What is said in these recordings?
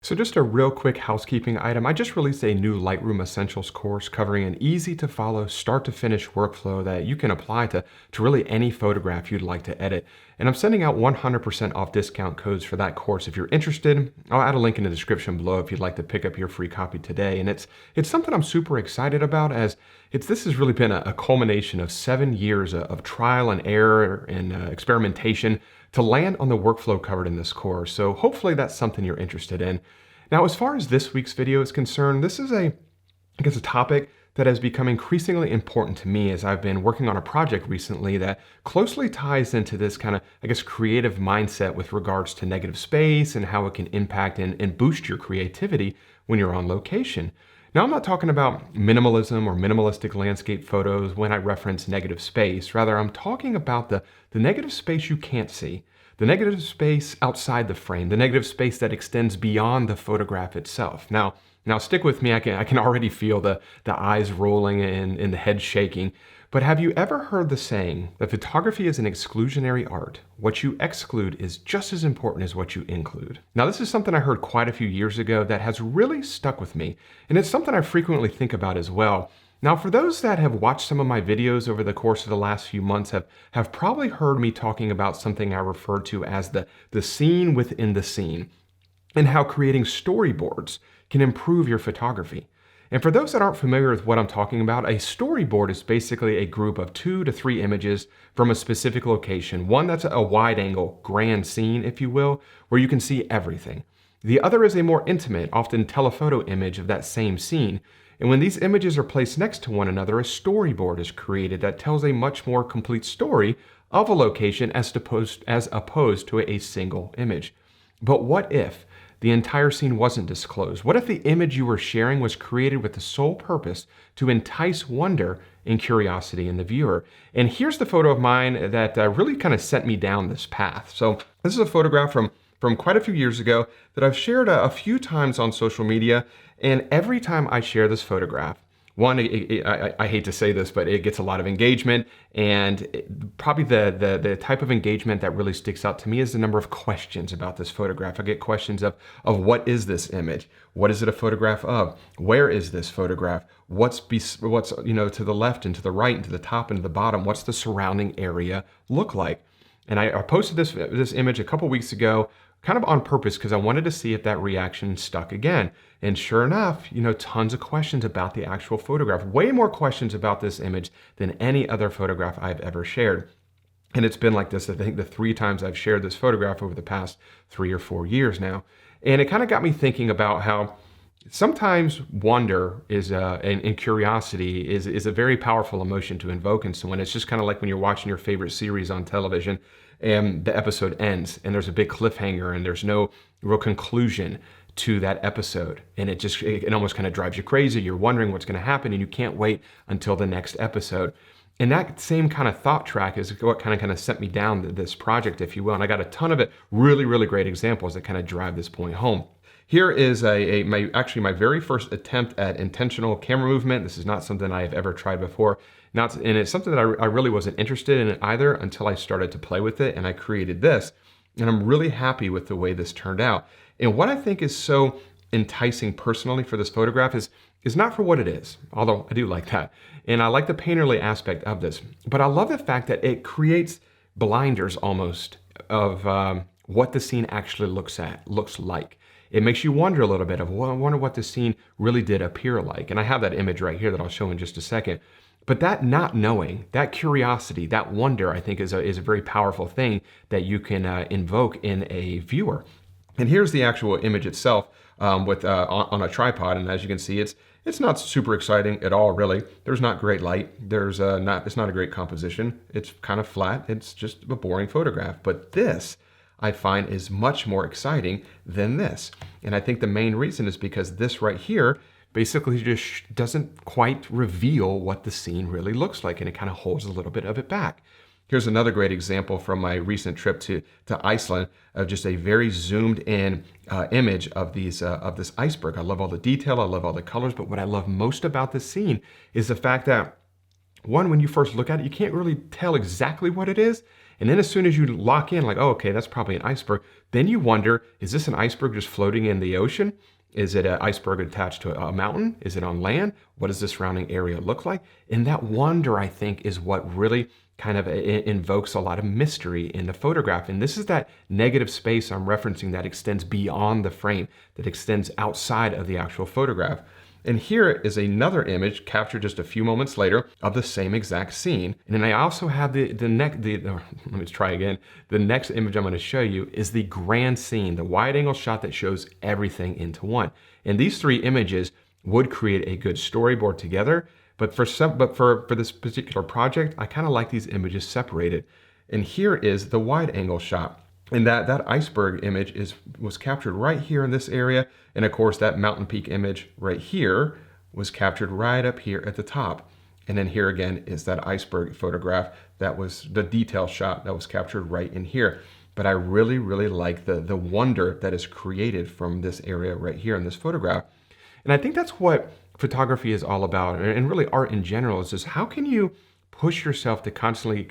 So just a real quick housekeeping item. I just released a new Lightroom Essentials course covering an easy to follow start to finish workflow that you can apply to really any photograph you'd like to edit. And I'm sending out 100% off discount codes for that course. If you're interested, I'll add a link in the description below if you'd like to pick up your free copy today. And it's something I'm super excited about, as this has really been a culmination of 7 years of trial and error and experimentation to land on the workflow covered in this course. So hopefully that's something you're interested in. Now, as far as this week's video is concerned, this is a topic that has become increasingly important to me as I've been working on a project recently that closely ties into this kind of, creative mindset with regards to negative space and how it can impact and boost your creativity when you're on location. Now, I'm not talking about minimalism or minimalistic landscape photos when I reference negative space. Rather, I'm talking about the negative space you can't see, the negative space outside the frame, the negative space that extends beyond the photograph itself. Now stick with me. I can already feel the eyes rolling and the head shaking. But have you ever heard the saying that photography is an exclusionary art? What you exclude is just as important as what you include. Now, this is something I heard quite a few years ago that has really stuck with me, and it's something I frequently think about as well. Now, for those that have watched some of my videos over the course of the last few months have probably heard me talking about something I refer to as the scene within the scene, and how creating storyboards can improve your photography. And for those that aren't familiar with what I'm talking about, a storyboard is basically a group of 2 to 3 images from a specific location. One that's a wide angle, grand scene, if you will, where you can see everything. The other is a more intimate, often telephoto image of that same scene. And when these images are placed next to one another, a storyboard is created that tells a much more complete story of a location as opposed to a single image. But what if the entire scene wasn't disclosed? What if the image you were sharing was created with the sole purpose to entice wonder and curiosity in the viewer? And here's the photo of mine that really kind of sent me down this path. So this is a photograph from quite a few years ago that I've shared a few times on social media. And every time I share this photograph, one, I hate to say this, but it gets a lot of engagement, and probably the type of engagement that really sticks out to me is the number of questions about this photograph. I get questions of what is this image? What is it a photograph of? Where is this photograph? What's to the left and to the right and to the top and to the bottom? What's the surrounding area look like? And I posted this image a couple weeks ago, kind of on purpose, because I wanted to see if that reaction stuck again. And sure enough, tons of questions about the actual photograph. Way more questions about this image than any other photograph I've ever shared. And it's been like this, I think, the 3 times I've shared this photograph over the past 3 or 4 years now. And it kind of got me thinking about how sometimes wonder and curiosity is a very powerful emotion to invoke in someone. It's just kind of like when you're watching your favorite series on television and the episode ends and there's a big cliffhanger and there's no real conclusion to that episode. And it almost kind of drives you crazy. You're wondering what's going to happen and you can't wait until the next episode. And that same kind of thought track is what kind of sent me down this project, if you will. And I got a ton of really, really great examples that kind of drive this point home. Here is my very first attempt at intentional camera movement. This is not something I have ever tried before. And it's something that I really wasn't interested in either until I started to play with it and I created this. And I'm really happy with the way this turned out. And what I think is so enticing personally for this photograph is not for what it is, although I do like that. And I like the painterly aspect of this, but I love the fact that it creates blinders almost of what the scene actually looks like. It makes you wonder a little bit of, well, I wonder what the scene really did appear like. And I have that image right here that I'll show in just a second. But that not knowing, that curiosity, that wonder, I think is a very powerful thing that you can invoke in a viewer. And here's the actual image itself on a tripod. And as you can see, it's not super exciting at all, really. There's not great light. It's not a great composition. It's kind of flat. It's just a boring photograph. But this, I find, is much more exciting than this. And I think the main reason is because this right here basically just doesn't quite reveal what the scene really looks like, and it kind of holds a little bit of it back. Here's another great example from my recent trip to Iceland of just a very zoomed in image of this iceberg. I love all the detail, I love all the colors, but what I love most about this scene is the fact that, one, when you first look at it, you can't really tell exactly what it is. And then as soon as you lock in, like, oh, okay, that's probably an iceberg, then you wonder, is this an iceberg just floating in the ocean? Is it an iceberg attached to a mountain? Is it on land? What does the surrounding area look like? And that wonder, I think, is what really kind of invokes a lot of mystery in the photograph. And this is that negative space I'm referencing that extends beyond the frame, that extends outside of the actual photograph. And here is another image captured just a few moments later of the same exact scene. And then I also have let me try again. The next image I'm going to show you is the grand scene, the wide angle shot that shows everything into one. And these three images would create a good storyboard together. But for this particular project, I kind of like these images separated. And here is the wide angle shot. And that iceberg image was captured right here in this area. And of course, that mountain peak image right here was captured right up here at the top. And then here again is that iceberg photograph. That was the detail shot that was captured right in here. But I really, really like the wonder that is created from this area right here in this photograph. And I think that's what photography is all about, and really art in general, is just how can you push yourself to constantly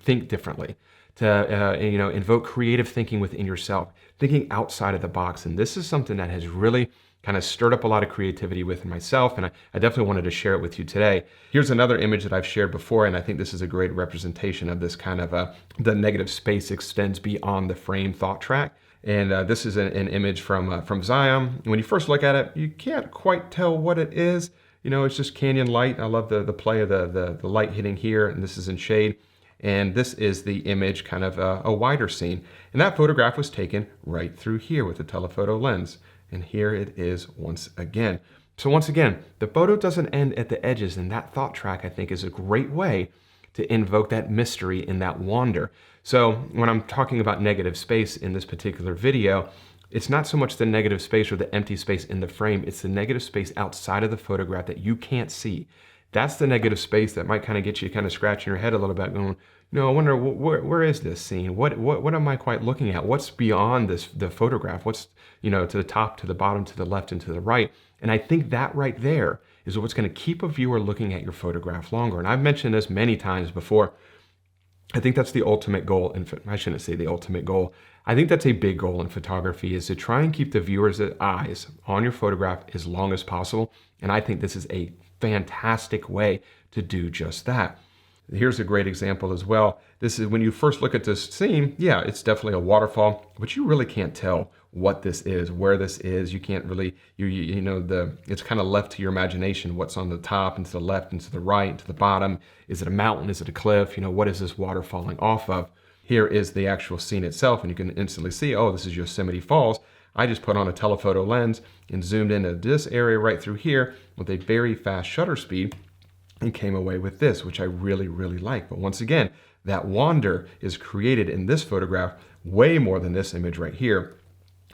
think differently, to invoke creative thinking within yourself, thinking outside of the box. And this is something that has really kind of stirred up a lot of creativity within myself, and I definitely wanted to share it with you today. Here's another image that I've shared before, and I think this is a great representation of this kind of the negative space extends beyond the frame thought track. And this is an image from Zion. When you first look at it, you can't quite tell what it is. You know, it's just canyon light. I love the play of the light hitting here, and this is in shade. And this is the image, kind of a wider scene. And that photograph was taken right through here with the telephoto lens. And here it is once again. So once again, the photo doesn't end at the edges, and that thought track, I think, is a great way to invoke that mystery and that wonder. So when I'm talking about negative space in this particular video, it's not so much the negative space or the empty space in the frame, it's the negative space outside of the photograph that you can't see. That's the negative space that might kind of get you kind of scratching your head a little bit, going, no, I wonder, where is this scene? What am I quite looking at? What's beyond the photograph? What's, to the top, to the bottom, to the left, and to the right? And I think that right there is what's going to keep a viewer looking at your photograph longer. And I've mentioned this many times before. I think that's the ultimate goal. I shouldn't say the ultimate goal. I think that's a big goal in photography, is to try and keep the viewer's eyes on your photograph as long as possible. And I think this is a fantastic way to do just that. Here's a great example as well. This is when you first look at this scene, yeah, it's definitely a waterfall, but you really can't tell what this is, where this is. You can't really, it's kind of left to your imagination, what's on the top and to the left and to the right and to the bottom. Is it a mountain? Is it a cliff? What is this water falling off of? Here is the actual scene itself, and you can instantly see, oh, this is Yosemite Falls. I just put on a telephoto lens and zoomed into this area right through here with a very fast shutter speed, and came away with this, which I really, really like. But once again, that wonder is created in this photograph way more than this image right here.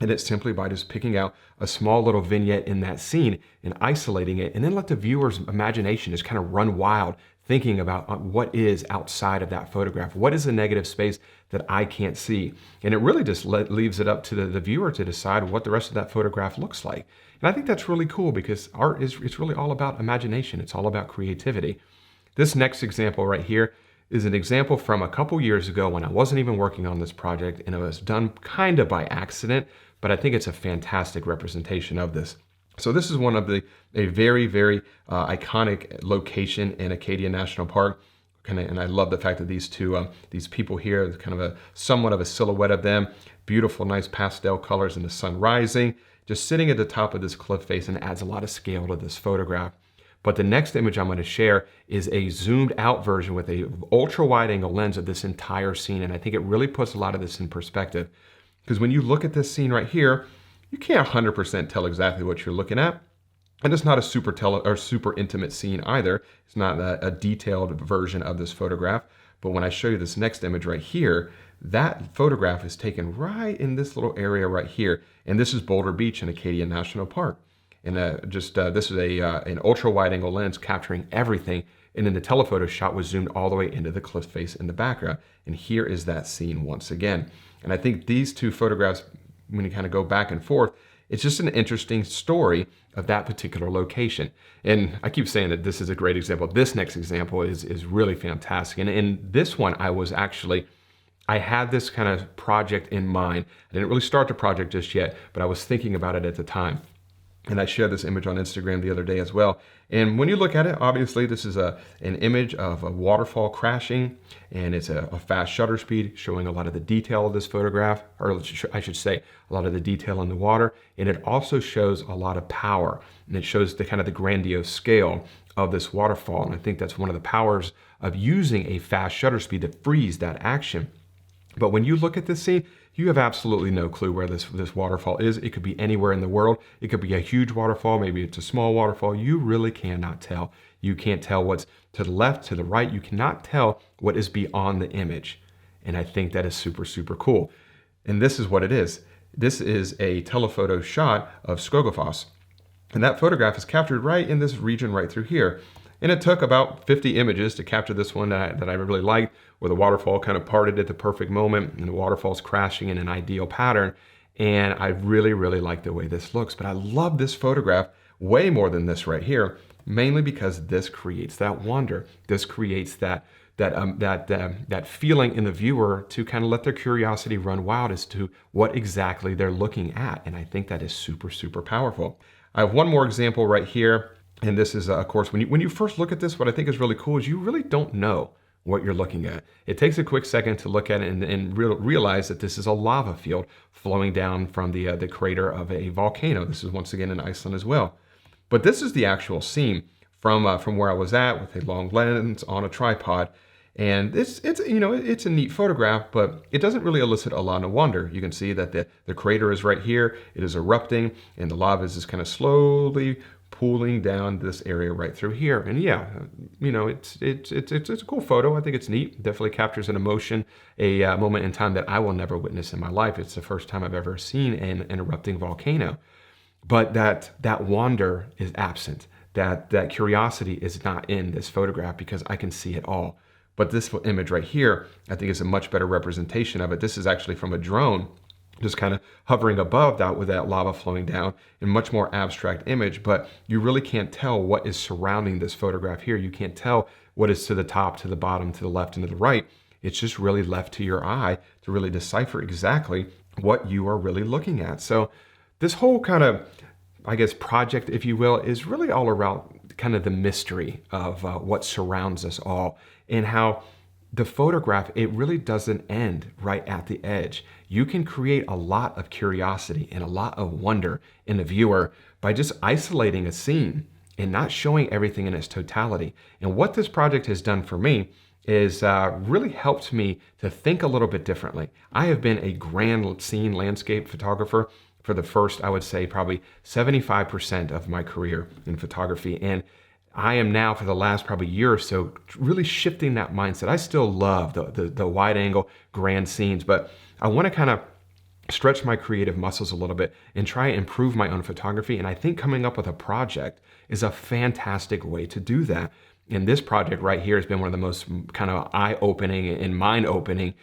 And it's simply by just picking out a small little vignette in that scene and isolating it, and then let the viewer's imagination just kind of run wild, thinking about what is outside of that photograph. What is the negative space that I can't see? And it really just leaves it up to the viewer to decide what the rest of that photograph looks like. And I think that's really cool, because art it's really all about imagination. It's all about creativity. This next example right here is an example from a couple years ago when I wasn't even working on this project, and it was done kind of by accident, but I think it's a fantastic representation of this. So this is one of a very, very iconic location in Acadia National Park. And I love the fact that these people here, kind of somewhat of a silhouette of them, beautiful, nice pastel colors in the sun rising, just sitting at the top of this cliff face, and adds a lot of scale to this photograph. But the next image I'm going to share is a zoomed out version with a ultra wide angle lens of this entire scene. And I think it really puts a lot of this in perspective, because when you look at this scene right here, you can't 100% tell exactly what you're looking at. And it's not a super intimate scene either. It's not a detailed version of this photograph. But when I show you this next image right here, that photograph is taken right in this little area right here. And this is Boulder Beach in Acadia National Park. And this is an ultra wide angle lens capturing everything. And then the telephoto shot was zoomed all the way into the cliff face in the background. And here is that scene once again. And I think these two photographs, when you kind of go back and forth, it's just an interesting story of that particular location. And I keep saying that this is a great example. This next example is really fantastic. And in this one, I was actually I had this kind of project in mind. I didn't really start the project just yet, but I was thinking about it at the time. And I shared this image on Instagram the other day as well. And when you look at it, obviously this is an image of a waterfall crashing, and it's a fast shutter speed showing a lot of the detail of this photograph, or I should say a lot of the detail in the water. And it also shows a lot of power, and it shows the kind of the grandiose scale of this waterfall. And I think that's one of the powers of using a fast shutter speed to freeze that action. But when you look at this scene, you have absolutely no clue where this waterfall is. It could be anywhere in the world. It could be a huge waterfall. Maybe it's a small waterfall. You really cannot tell. You can't tell what's to the left, to the right. You cannot tell what is beyond the image. And I think that is super, super cool. And this is what it is. This is a telephoto shot of Skogafoss. And that photograph is captured right in this region right through here. And it took about 50 images to capture this one that I really liked, where the waterfall kind of parted at the perfect moment and the waterfall's crashing in an ideal pattern. And I really, really like the way this looks. But I love this photograph way more than this right here, mainly because this creates that wonder. This creates that feeling in the viewer to kind of let their curiosity run wild as to what exactly they're looking at. And I think that is super, super powerful. I have one more example right here. And this is, of course, when you first look at this, what I think is really cool is you really don't know what you're looking at. It takes a quick second to look at it and realize that this is a lava field flowing down from the crater of a volcano. This is once again in Iceland as well. But this is the actual scene from where I was at with a long lens on a tripod. And it's a neat photograph, but it doesn't really elicit a lot of wonder. You can see that the crater is right here. It is erupting, and the lava is just kind of slowly pooling down this area right through here. And yeah, it's a cool photo. I think it's neat. It definitely captures an emotion, a moment in time that I will never witness in my life. It's the first time I've ever seen an erupting volcano. But that wonder is absent. That curiosity is not in this photograph because I can see it all. But this image right here, I think is a much better representation of it. This is actually from a drone, just kind of hovering above that with that lava flowing down, in much more abstract image, but you really can't tell what is surrounding this photograph here. You can't tell what is to the top, to the bottom, to the left, and to the right. It's just really left to your eye to really decipher exactly what you are really looking at. So this whole kind of, I guess, project, if you will, is really all around kind of the mystery of what surrounds us all, and how the photograph, it really doesn't end right at the edge. You can create a lot of curiosity and a lot of wonder in the viewer by just isolating a scene and not showing everything in its totality. And what this project has done for me is really helped me to think a little bit differently. I have been a grand scene landscape photographer for the first, I would say, probably 75% of my career in photography. And I am now, for the last probably year or so, really shifting that mindset. I still love the wide angle grand scenes, but I want to kind of stretch my creative muscles a little bit and try and improve my own photography. And I think coming up with a project is a fantastic way to do that. And this project right here has been one of the most kind of eye-opening and mind-opening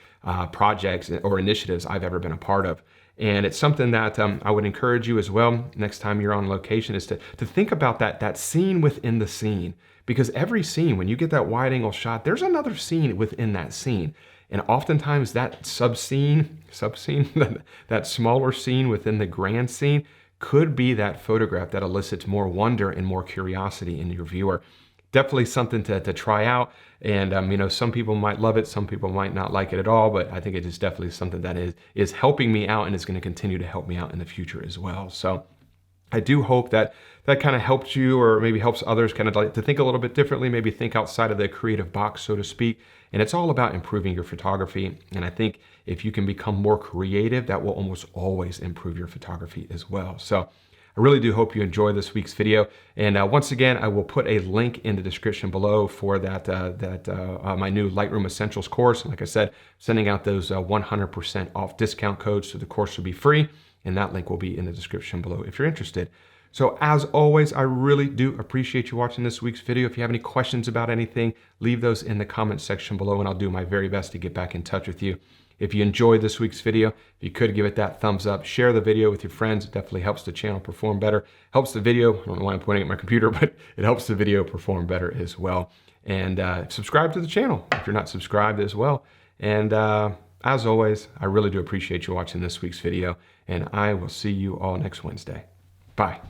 projects or initiatives I've ever been a part of. And it's something that I would encourage you as well, next time you're on location, is to think about that scene within the scene. Because every scene, when you get that wide angle shot, there's another scene within that scene. And oftentimes that sub-scene, that smaller scene within the grand scene could be that photograph that elicits more wonder and more curiosity in your viewer. Definitely something to try out. And some people might love it, some people might not like it at all, but I think it is definitely something that is helping me out and is going to continue to help me out in the future as well. So I do hope that kind of helps you, or maybe helps others kind of like to think a little bit differently, maybe think outside of the creative box, so to speak. And it's all about improving your photography. And I think if you can become more creative, that will almost always improve your photography as well. So I really do hope you enjoy this week's video. And once again, I will put a link in the description below for my new Lightroom Essentials course. Like I said, sending out those 100% off discount codes, so the course will be free. And that link will be in the description below if you're interested. So as always, I really do appreciate you watching this week's video. If you have any questions about anything, leave those in the comment section below, and I'll do my very best to get back in touch with you. If you enjoyed this week's video, if you could give it that thumbs up, share the video with your friends. It definitely helps the channel perform better. Helps the video, I don't know why I'm pointing at my computer, but it helps the video perform better as well. And subscribe to the channel if you're not subscribed as well. And As always, I really do appreciate you watching this week's video, and I will see you all next Wednesday. Bye.